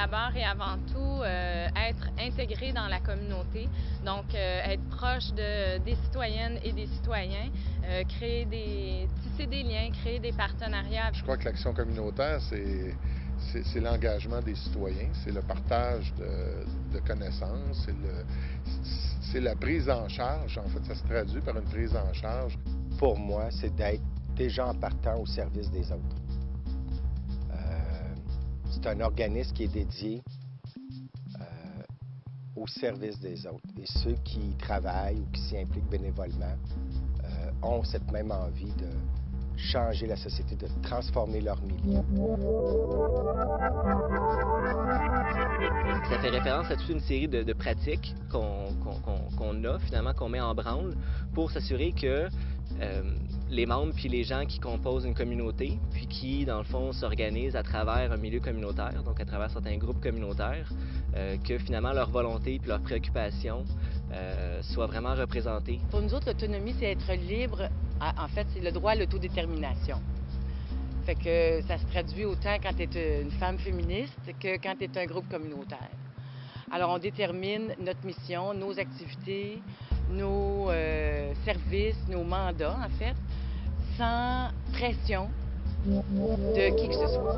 d'abord et avant tout être intégré dans la communauté, donc être proche des citoyennes et des citoyens, tisser des liens, créer des partenariats. Je crois que l'action communautaire, c'est l'engagement des citoyens, c'est le partage de connaissances, c'est la prise en charge. En fait, ça se traduit par une prise en charge. Pour moi, c'est d'être déjà en partant au service des autres. C'est un organisme qui est dédié au service des autres. Et ceux qui y travaillent ou qui s'y impliquent bénévolement ont cette même envie de changer la société, de transformer leur milieu. Ça fait référence à toute une série de pratiques qu'on a, finalement, qu'on met en branle pour s'assurer que les membres puis les gens qui composent une communauté, puis qui, dans le fond, s'organisent à travers un milieu communautaire, donc à travers certains groupes communautaires, que finalement leur volonté puis leurs préoccupations soient vraiment représentées. Pour nous autres, l'autonomie, c'est être libre. En fait, c'est le droit à l'autodétermination. Fait que ça se traduit autant quand tu es une femme féministe que quand tu es un groupe communautaire. Alors, on détermine notre mission, nos activités, nos services, nos mandats, en fait, sans pression de qui que ce soit.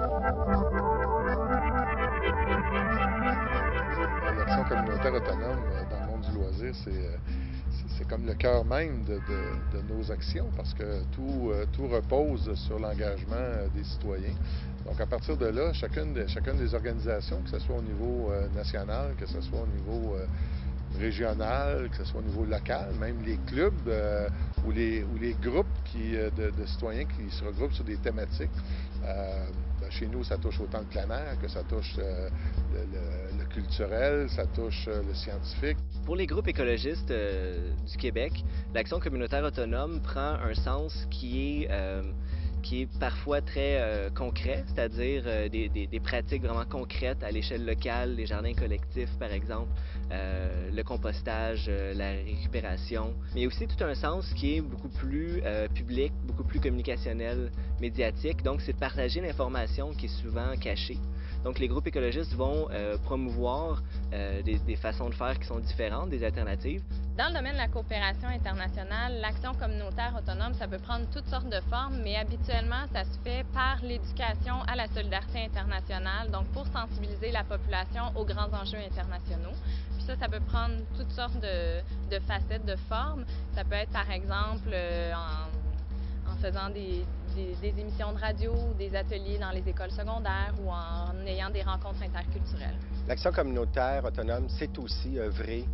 L'action communautaire autonome dans le monde du loisir, c'est comme le cœur même de nos actions parce que tout repose sur l'engagement des citoyens. Donc, à partir de là, chacune des organisations, que ce soit au niveau national, que ce soit au niveau régional, que ce soit au niveau local, même les clubs ou les groupes de citoyens qui se regroupent sur des thématiques. Chez nous, ça touche autant le plein air que ça touche le culturel, ça touche le scientifique. Pour les groupes écologistes du Québec, l'action communautaire autonome prend un sens qui est parfois très concret, c'est-à-dire des pratiques vraiment concrètes à l'échelle locale, les jardins collectifs par exemple, le compostage, la récupération, mais aussi tout un sens qui est beaucoup plus public, beaucoup plus communicationnel, médiatique, donc c'est de partager l'information qui est souvent cachée. Donc les groupes écologistes vont promouvoir des façons de faire qui sont différentes, des alternatives. Dans le domaine de la coopération internationale, l'action communautaire autonome, ça peut prendre toutes sortes de formes, mais habituellement, ça se fait par l'éducation à la solidarité internationale, donc pour sensibiliser la population aux grands enjeux internationaux. Puis ça peut prendre toutes sortes de facettes, de formes. Ça peut être, par exemple, en faisant des émissions de radio, des ateliers dans les écoles secondaires ou en ayant des rencontres interculturelles. L'action communautaire autonome, c'est aussi œuvrer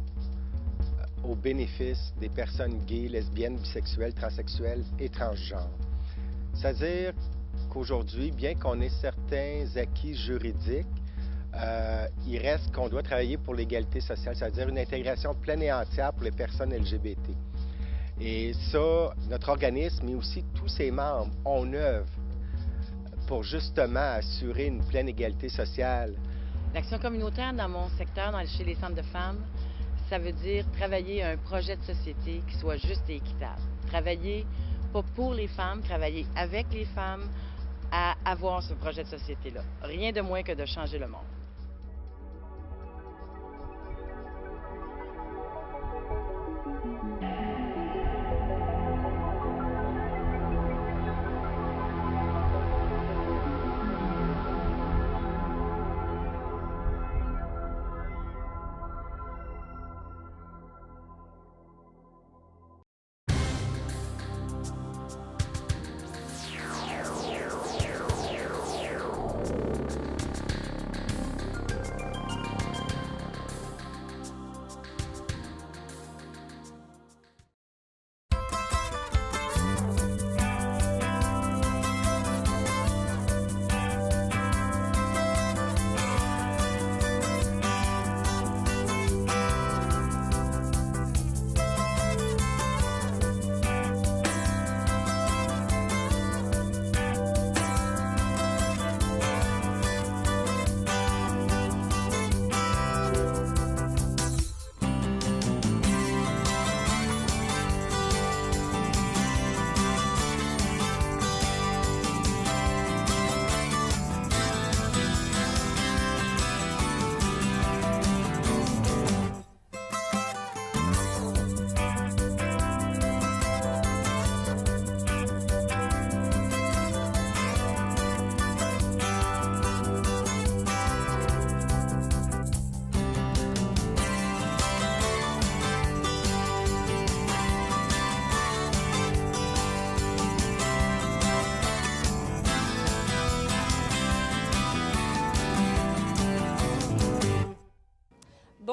au bénéfice des personnes gays, lesbiennes, bisexuelles, transsexuelles et transgenres. C'est-à-dire qu'aujourd'hui, bien qu'on ait certains acquis juridiques, il reste qu'on doit travailler pour l'égalité sociale, c'est-à-dire une intégration pleine et entière pour les personnes LGBT. Et ça, notre organisme, mais aussi tous ses membres, on œuvre pour justement assurer une pleine égalité sociale. L'action communautaire dans mon secteur, chez les centres de femmes, ça veut dire travailler à un projet de société qui soit juste et équitable. Travailler pas pour les femmes, travailler avec les femmes à avoir ce projet de société-là. Rien de moins que de changer le monde.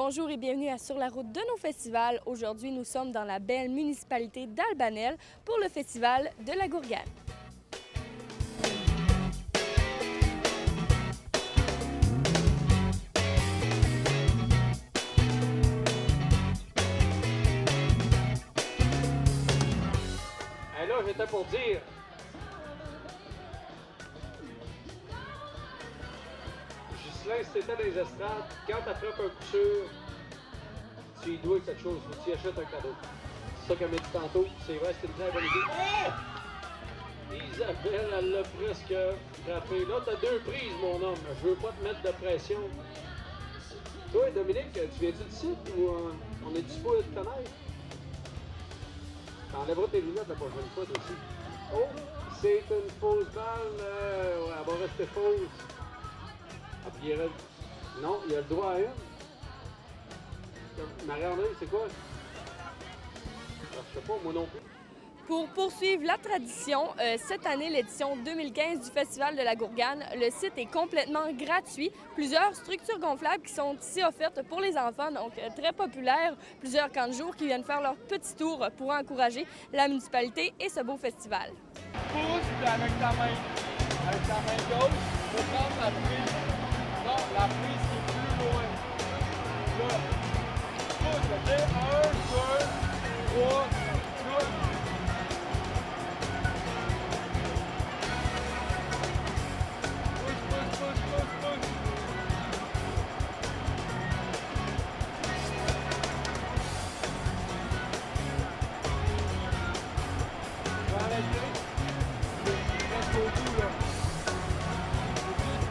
Bonjour et bienvenue à Sur la route de nos festivals. Aujourd'hui, nous sommes dans la belle municipalité d'Albanel pour le festival de la Gourgane. Là, j'étais pour dire. Ghislain, si t'étais dans les estrades, quand t'attrapes un coup sûr, tu y dois quelque chose, tu y achètes un cadeau. C'est ça qu'elle m'a dit tantôt, c'est vrai, c'était une très bonne idée. Oh! Isabelle, elle l'a presque frappé. Là, t'as 2 prises, mon homme. Je veux pas te mettre de pression. Toi, Dominique, tu viens-tu du site ou on est dispo de te connaître? T'enlèveras tes lunettes la prochaine fois, toi aussi. Oh, c'est une fausse balle. Ouais, elle va rester fausse. Ah, puis non, il a le droit à une. Marie-André, c'est quoi? Alors, je sais pas, moi non plus. Pour poursuivre la tradition, cette année, l'édition 2015 du Festival de la Gourgane, le site est complètement gratuit. Plusieurs structures gonflables qui sont ici offertes pour les enfants, donc très populaires. Plusieurs camps de jour qui viennent faire leur petit tour pour encourager la municipalité et ce beau festival. Pousse, puis avec ta main gauche, tu peux prendre la prise. Non, la prise qui est plus loin. Là, pousse, OK? 1, 2, 3, 4.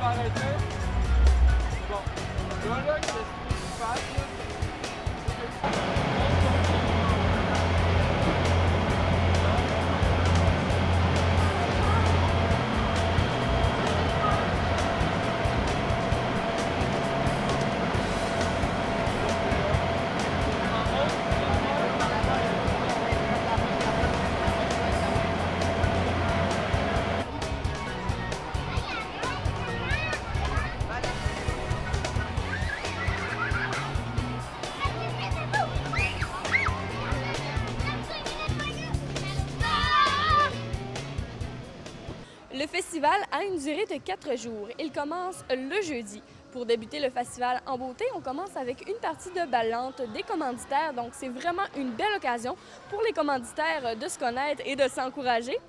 Arrêter. Bon. Là, qu'est-ce qu'il se passe, là? Le festival a une durée de 4 jours. Il commence le jeudi. Pour débuter le festival en beauté, on commence avec une partie de ballante des commanditaires. Donc, c'est vraiment une belle occasion pour les commanditaires de se connaître et de s'encourager.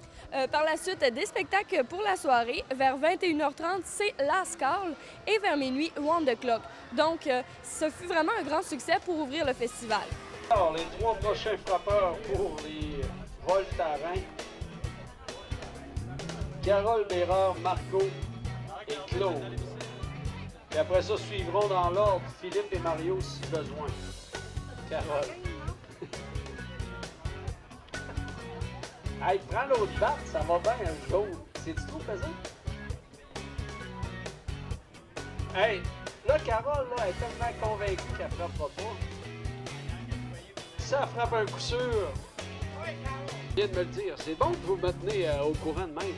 Par la suite, des spectacles pour la soirée. Vers 21h30, c'est Last Call et vers minuit, Round the Clock. Donc, ce fut vraiment un grand succès pour ouvrir le festival. Alors, les 3 prochains frappeurs pour les Voltarins. Carole Bérard, Marco et Claude. Et après ça, suivront dans l'ordre Philippe et Mario si besoin. Carole. Hey, prends l'autre batte, ça va bien un jour. C'est-tu trop pesant? Hey, là, Carole, là, elle est tellement convaincue qu'elle frappera pas. Si elle frappe un coup sûr, je viens de me le dire. C'est bon que vous me tenez au courant de même.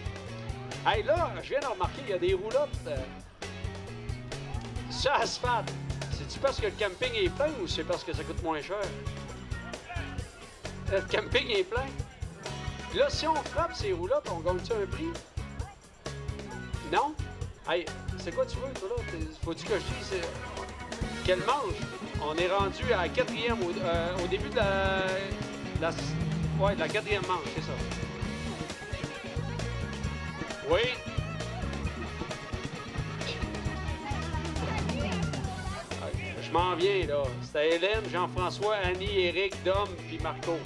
Hey, là, je viens de remarquer, il y a des roulottes sur asphalte. C'est-tu parce que le camping est plein ou c'est parce que ça coûte moins cher? Le camping est plein. Là, si on frappe ces roulottes, on gagne-tu un prix? Non? Hey, c'est quoi tu veux, toi, là? Faut-tu que je dise quelle manche? On est rendu à la 4e, au début de la 4e manche, c'est ça. Oui. Je m'en viens, là. C'était Hélène, Jean-François, Annie, Éric, Dom, puis Marco.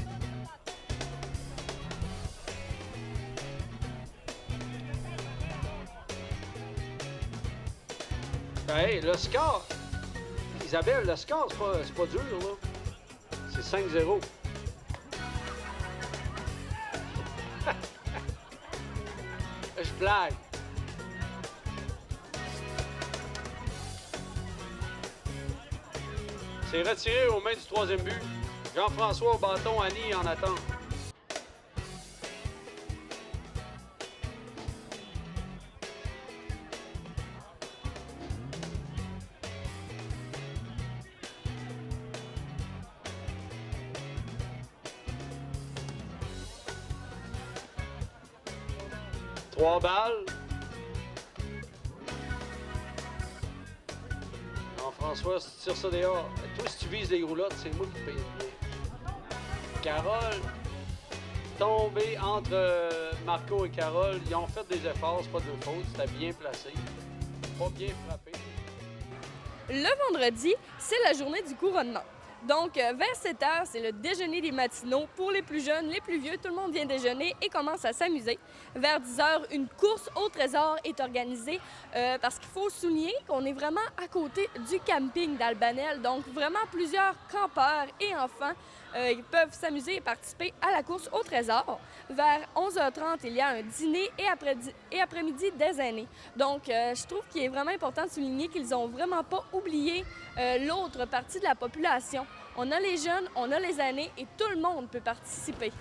Hey, le score! Isabelle, le score, c'est pas dur, là. C'est 5-0. Je blague. C'est retiré aux mains du 3e but. Jean-François au bâton, Annie en attente. 3 balles. Jean-François, si tu tires ça dehors, toi, si tu vises les roulottes, c'est moi qui te paye le billet. Carole, tombé entre Marco et Carole, ils ont fait des efforts, c'est pas de leur faute, c'était bien placé. Pas bien frappé. Le vendredi, c'est la journée du couronnement. Donc, vers 7 h, c'est le déjeuner des matinaux. Pour les plus jeunes, les plus vieux, tout le monde vient déjeuner et commence à s'amuser. Vers 10 h, une course au trésor est organisée parce qu'il faut souligner qu'on est vraiment à côté du camping d'Albanel. Donc, vraiment plusieurs campeurs et enfants ils peuvent s'amuser et participer à la course au trésor. Vers 11 h 30, il y a un dîner et après-midi des aînés. Donc, je trouve qu'il est vraiment important de souligner qu'ils n'ont vraiment pas oublié l'autre partie de la population. On a les jeunes, on a les aînés et tout le monde peut participer.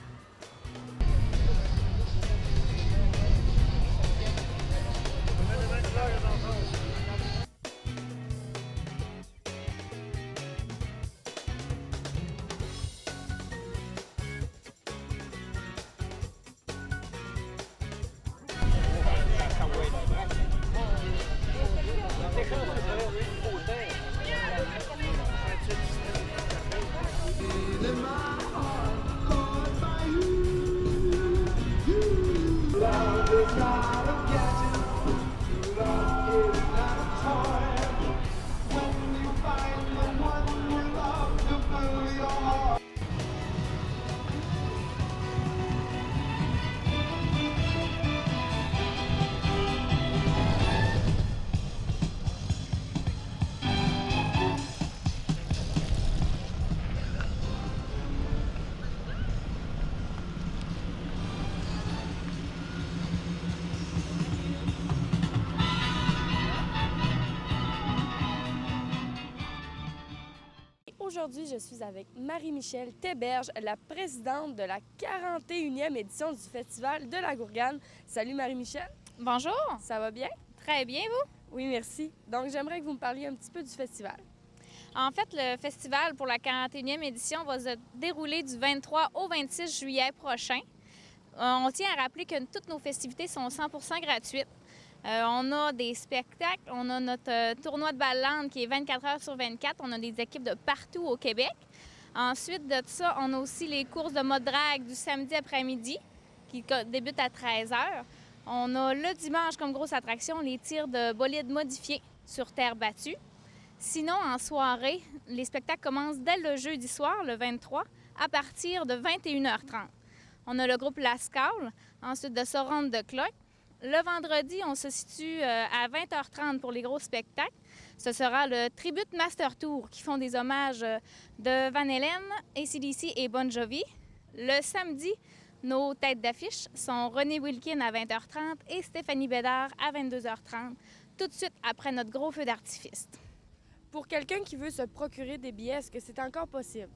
Aujourd'hui, je suis avec Marie-Michel Théberge, la présidente de la 41e édition du Festival de la Gourgane. Salut Marie-Michel. Bonjour. Ça va bien? Très bien, vous? Oui, merci. Donc, j'aimerais que vous me parliez un petit peu du festival. En fait, le festival pour la 41e édition va se dérouler du 23 au 26 juillet prochain. On tient à rappeler que toutes nos festivités sont 100% gratuites. On a des spectacles, on a notre tournoi de ballande qui est 24 heures sur 24. On a des équipes de partout au Québec. Ensuite de ça, on a aussi les courses de mode drague du samedi après-midi qui débutent à 13 heures. On a le dimanche comme grosse attraction les tirs de bolides modifiés sur terre battue. Sinon, en soirée, les spectacles commencent dès le jeudi soir, le 23, à partir de 21h30. On a le groupe Lascaux, ensuite de ça, Ronde de cloche. Le vendredi, on se situe à 20h30 pour les gros spectacles. Ce sera le Tribute Master Tour qui font des hommages de Van Halen, AC/DC et Bon Jovi. Le samedi, nos têtes d'affiche sont René Wilkin à 20h30 et Stéphanie Bédard à 22h30, tout de suite après notre gros feu d'artifice. Pour quelqu'un qui veut se procurer des billets, est-ce que c'est encore possible?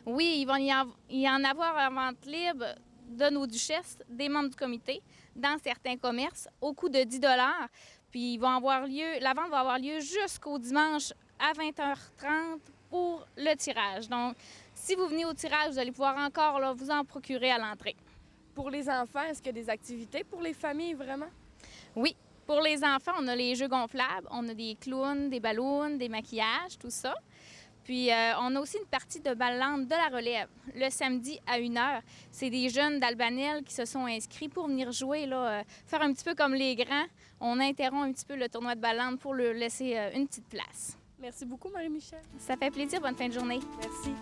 Oui, il va y en avoir en vente libre de nos duchesses, des membres du comité, dans certains commerces, au coût de 10 $. Puis la vente va avoir lieu jusqu'au dimanche à 20h30 pour le tirage. Donc, si vous venez au tirage, vous allez pouvoir encore vous en procurer à l'entrée. Pour les enfants, est-ce qu'il y a des activités pour les familles, vraiment? Oui. Pour les enfants, on a les jeux gonflables, on a des clowns, des ballons, des maquillages, tout ça. Puis, on a aussi une partie de ballande de la relève, le samedi à 1 h. C'est des jeunes d'Albanel qui se sont inscrits pour venir jouer, faire un petit peu comme les grands. On interrompt un petit peu le tournoi de ballande pour leur laisser une petite place. Merci beaucoup, Marie-Michel. Ça fait plaisir. Bonne fin de journée. Merci.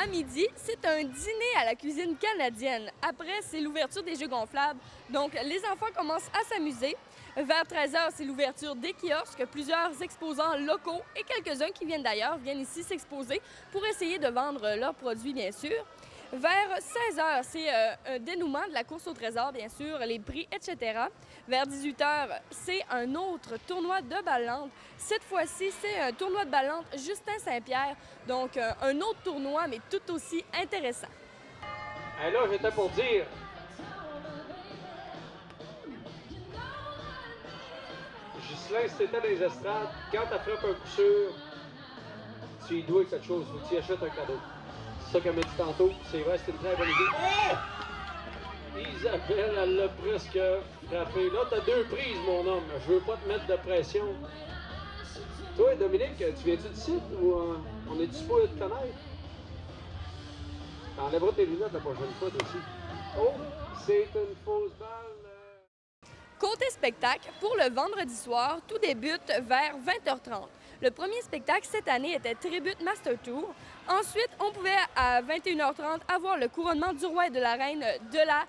à midi, c'est un dîner à la cuisine canadienne. Après, c'est l'ouverture des jeux gonflables. Donc, les enfants commencent à s'amuser. Vers 13h, c'est l'ouverture des kiosques. Plusieurs exposants locaux et quelques-uns qui viennent d'ailleurs viennent ici s'exposer pour essayer de vendre leurs produits, bien sûr. Vers 16h, c'est un dénouement de la course au trésor, bien sûr, les prix, etc. Vers 18h, c'est un autre tournoi de ballante. Cette fois-ci, c'est un tournoi de ballante Justin Saint-Pierre. Donc, un autre tournoi, mais tout aussi intéressant. Et là, j'étais pour dire... Ghislain, si t'étais dans les estrades, quand tu frappes un coup sûr, tu y dois quelque chose, ou tu y achètes un cadeau. C'est ça qu'elle m'a dit tantôt, c'est vrai, c'est une très bonne idée. Oh! Isabelle, elle l'a presque frappé. Là, t'as 2 prises, mon homme. Je veux pas te mettre de pression. Toi, Dominique, tu viens-tu du site ou on est dispo à te connaître? T'enlèveras tes lunettes la prochaine fois, toi aussi. Oh, c'est une fausse balle. Côté spectacle, pour le vendredi soir, tout débute vers 20h30. Le premier spectacle cette année était Tribute Master Tour. Ensuite, on pouvait à 21h30 avoir le couronnement du roi et de la reine de la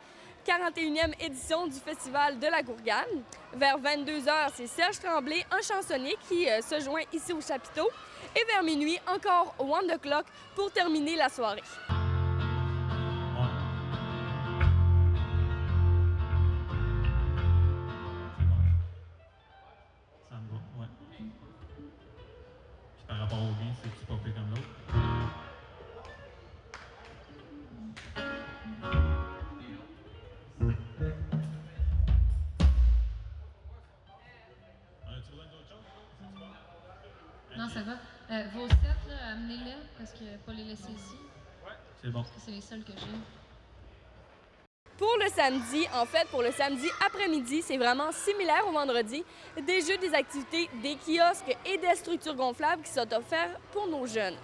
41e édition du Festival de la Gourgane. Vers 22h, c'est Serge Tremblay, un chansonnier qui se joint ici au chapiteau. Et vers minuit, encore One the Clock pour terminer la soirée. Par rapport au gain, c'est-tu pas pire comme l'autre? As-tu besoin d'autre chose? Non, ça va. Vos sets, là, amenez-les, parce que pas les laisser ici. Ouais, c'est bon. Parce que c'est les seuls que j'ai. Pour le samedi, en fait, pour le samedi après-midi, c'est vraiment similaire au vendredi. Des jeux, des activités, des kiosques et des structures gonflables qui sont offerts pour nos jeunes.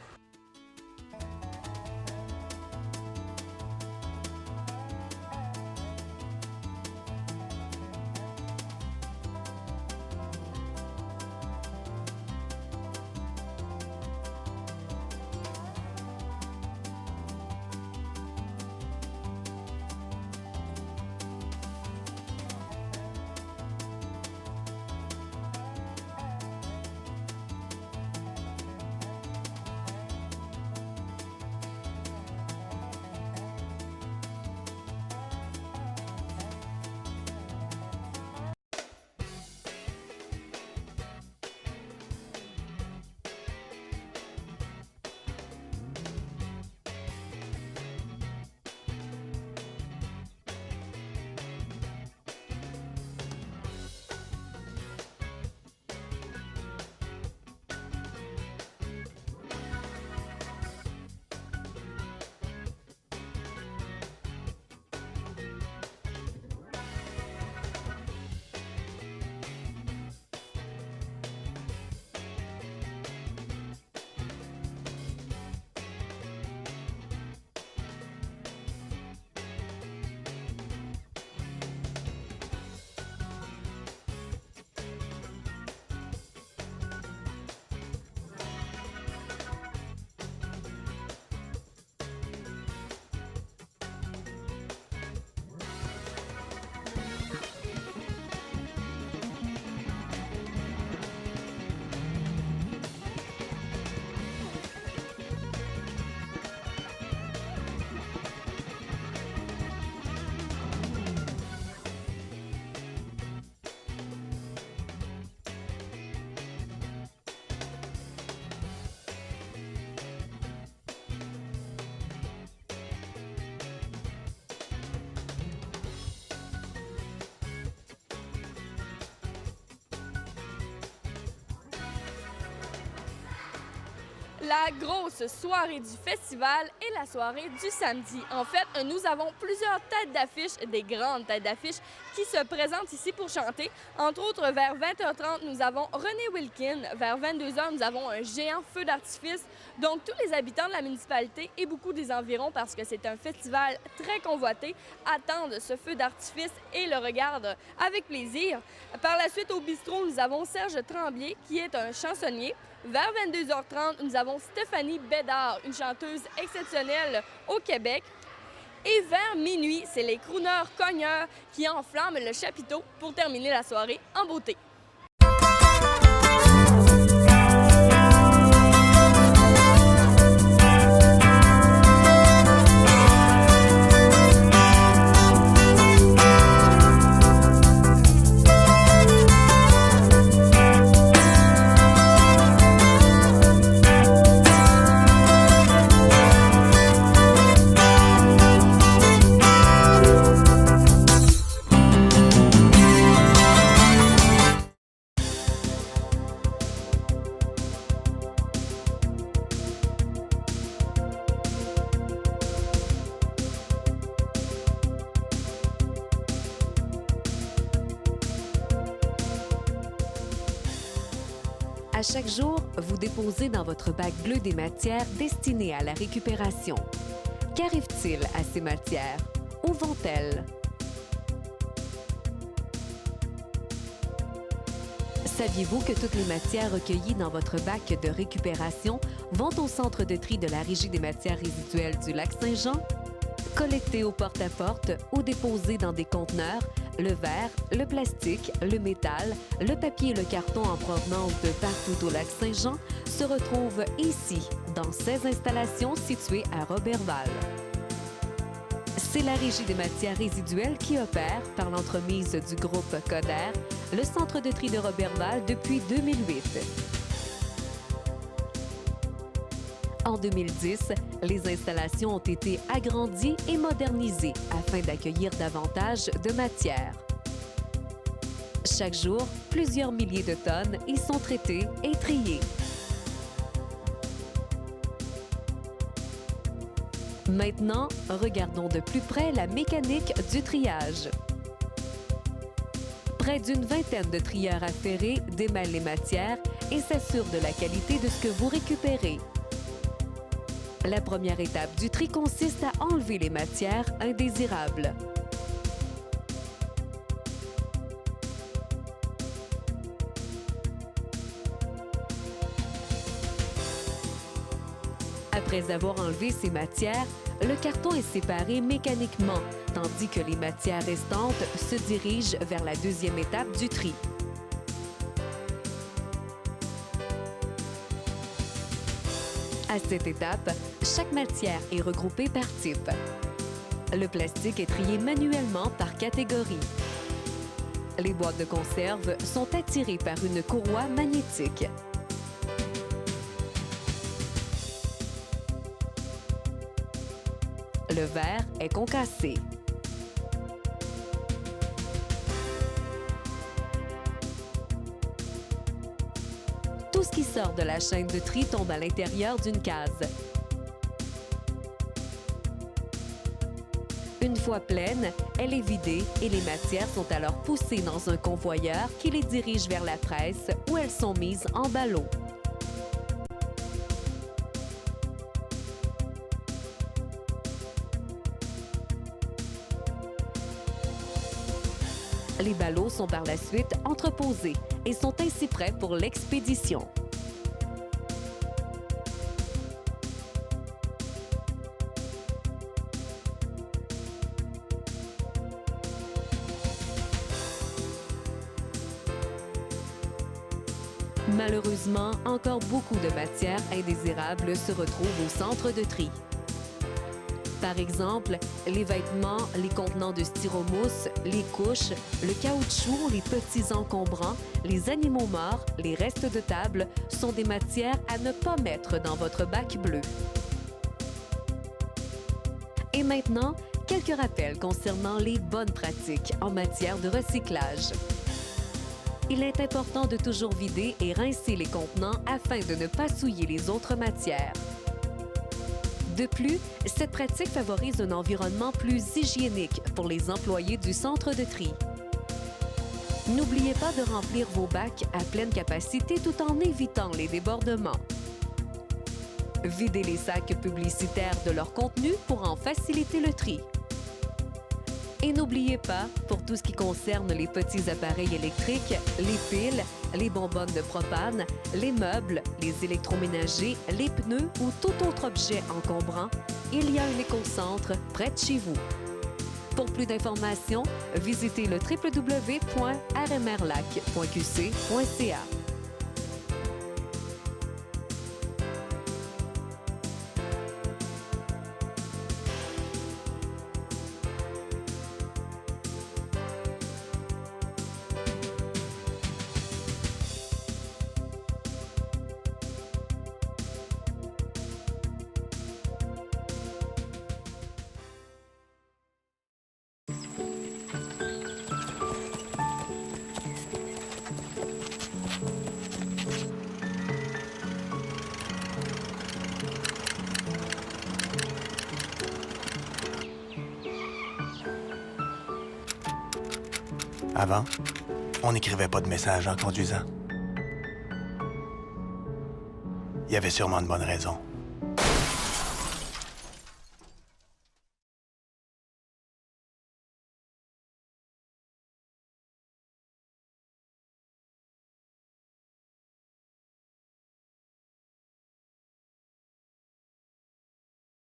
La grosse soirée du festival et la soirée du samedi. En fait, nous avons plusieurs têtes d'affiche, des grandes têtes d'affiche, qui se présentent ici pour chanter. Entre autres, vers 20h30, nous avons René Wilkin. Vers 22h, nous avons un géant feu d'artifice. Donc, tous les habitants de la municipalité et beaucoup des environs, parce que c'est un festival très convoité, attendent ce feu d'artifice et le regardent avec plaisir. Par la suite, au bistrot, nous avons Serge Tremblay, qui est un chansonnier. Vers 22h30, nous avons Stéphanie Bédard, une chanteuse exceptionnelle au Québec. Et vers minuit, c'est les crooners cogneurs qui enflamment le chapiteau pour terminer la soirée en beauté. À chaque jour, vous déposez dans votre bac bleu des matières destinées à la récupération. Qu'arrive-t-il à ces matières? Où vont-elles? Saviez-vous que toutes les matières recueillies dans votre bac de récupération vont au centre de tri de la Régie des matières résiduelles du Lac-Saint-Jean? Collectées au porte-à-porte ou déposées dans des conteneurs, le verre, le plastique, le métal, le papier et le carton en provenance de partout au Lac-Saint-Jean se retrouvent ici, dans 16 installations situées à Roberval. C'est la Régie des matières résiduelles qui opère, par l'entremise du groupe Coder, le centre de tri de Roberval depuis 2008. En 2010, les installations ont été agrandies et modernisées afin d'accueillir davantage de matières. Chaque jour, plusieurs milliers de tonnes y sont traitées et triées. Maintenant, regardons de plus près la mécanique du triage. Près d'une vingtaine de trieurs affairés démêlent les matières et s'assurent de la qualité de ce que vous récupérez. La première étape du tri consiste à enlever les matières indésirables. Après avoir enlevé ces matières, le carton est séparé mécaniquement, tandis que les matières restantes se dirigent vers la deuxième étape du tri. À cette étape, chaque matière est regroupée par type. Le plastique est trié manuellement par catégorie. Les boîtes de conserve sont attirées par une courroie magnétique. Le verre est concassé. Tout ce qui sort de la chaîne de tri tombe à l'intérieur d'une case. Une fois pleine, elle est vidée et les matières sont alors poussées dans un convoyeur qui les dirige vers la presse où elles sont mises en ballots. Les ballots sont par la suite entreposés et sont ainsi prêts pour l'expédition. Malheureusement, encore beaucoup de matières indésirables se retrouvent au centre de tri. Par exemple, les vêtements, les contenants de styromousse, les couches, le caoutchouc, les petits encombrants, les animaux morts, les restes de table sont des matières à ne pas mettre dans votre bac bleu. Et maintenant, quelques rappels concernant les bonnes pratiques en matière de recyclage. Il est important de toujours vider et rincer les contenants afin de ne pas souiller les autres matières. De plus, cette pratique favorise un environnement plus hygiénique pour les employés du centre de tri. N'oubliez pas de remplir vos bacs à pleine capacité tout en évitant les débordements. Videz les sacs publicitaires de leur contenu pour en faciliter le tri. Et n'oubliez pas, pour tout ce qui concerne les petits appareils électriques, les piles, les bonbonnes de propane, les meubles, les électroménagers, les pneus ou tout autre objet encombrant, il y a un écocentre près de chez vous. Pour plus d'informations, visitez le www.rmrlac.qc.ca. Avant, on n'écrivait pas de messages en conduisant. Il y avait sûrement de bonnes raisons.